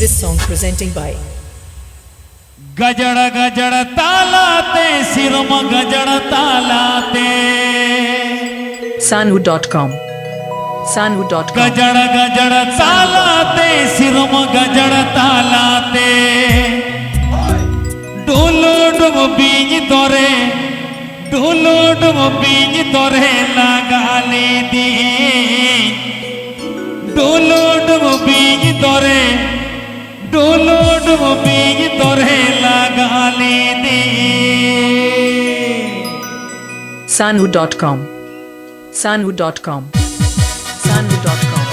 This song presenting by गजड़ गजड़ तालाते सिरम गजड़ तालाते Sanu.com Sanu.com गजड़ गजड़ तालाते सिरम गजड़ तालाते डोलो डुम बीज तोरे डोलो डुम बीज तोरे लगाले दी डोलो डुम बीज तोरे डोलो डुम बीज तोरे लगाले दी Sanu.com Sanu.com Sanu.com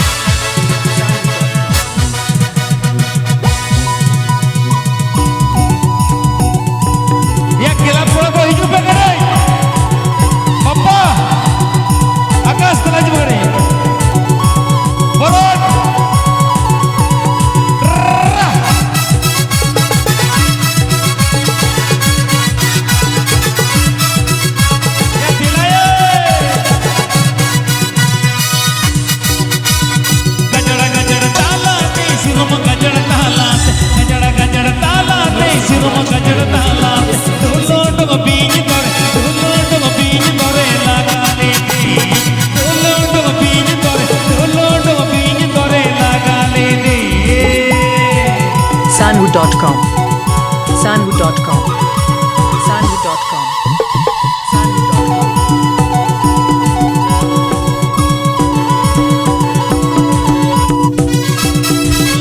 Ya kila pura ko hidup bagare Papa Akas telah bagare Borot Ya dilaya Gajara gajara talate sirum gajara talate Gajara gajara talate sirum gajara talate Dolo dolo beej tore dolo dolo beej tore lagale de Dolo dolo beej tore dolo dolo beej tore lagale de Sanu.com Sanu.com Sanu.com Sanu.com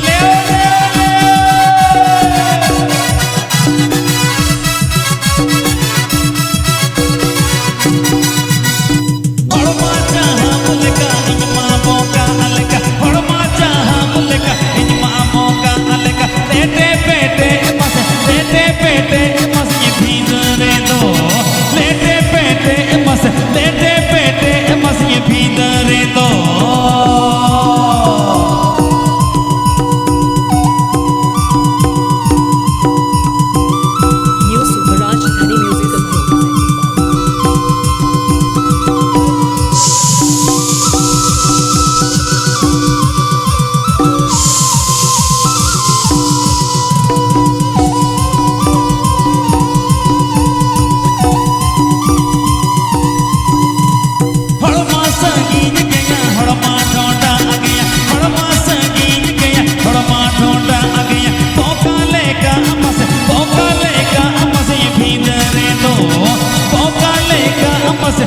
Leo Orma jaha mulka inma moka alka Orma jaha mulka inma moka alka Lete pete mas ye bhindare do Lete pete mas ye bhindare do New Super Rajdhani musical group Hadma संगीन गया हड़मा ढोंडा आ गया हड़मा संगीन गया हड़मा ढोंडा आ गया पोका लेका अमस ये भींदरे दो पोका लेका अमस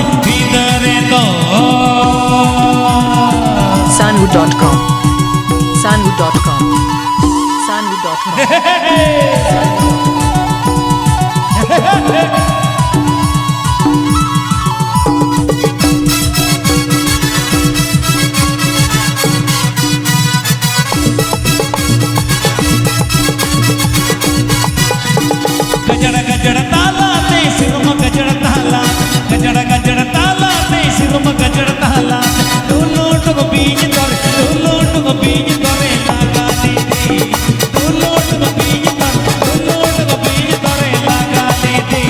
ये भींदरे दो Sanu.com Sanu.com Sanu.com गजड़ गजड़ तालाते सिरुम गजड़ तालात गजड़ गजड़ तालाते सिरुम गजड़ तालात डोलो डुम बीज तोरे डोलो डुम बीज तोरे लगाले दे डोलो डुम बीज तोरे लगाले दे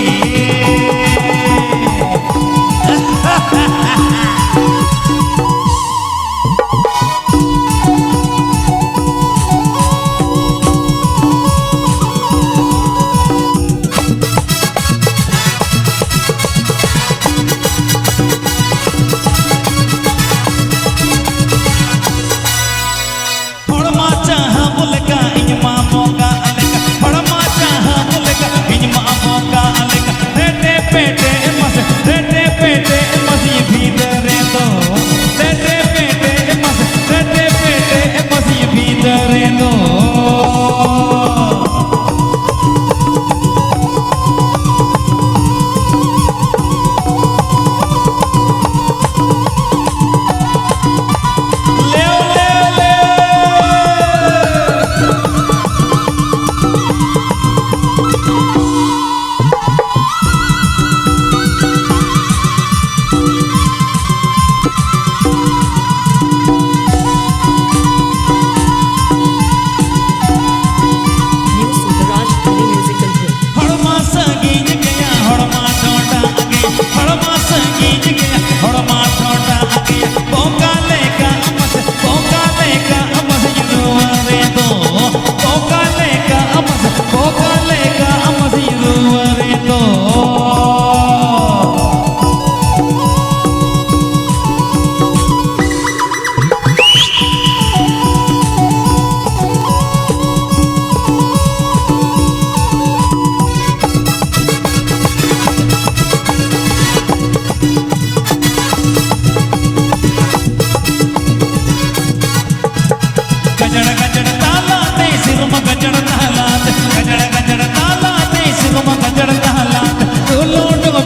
गजड़ गजड़ तालाते सिरुम गजड़ तालाते गजड़ गजड़ तालाते सिरुम गजड़ तालाते दुलोट को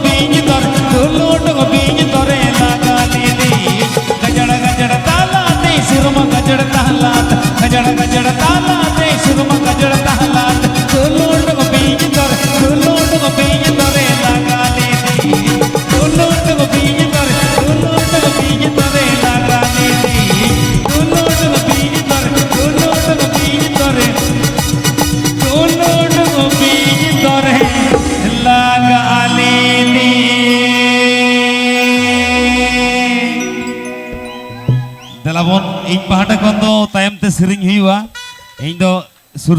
बीज तोरे लगा ले दी गजड़ गजड़ तालाते सिरुम गजड़ तालाते गजड़ गजड़ तालाते सिरुम गजड़ तालाते दुलोट को बीज तोरे लगा ले दी दुलोट को बीज तोरे लगा ले दी दुलोट को बीज तोरे लगा ले दी Dalabon ing pahada kondo tayam te sering hiwa ing do sur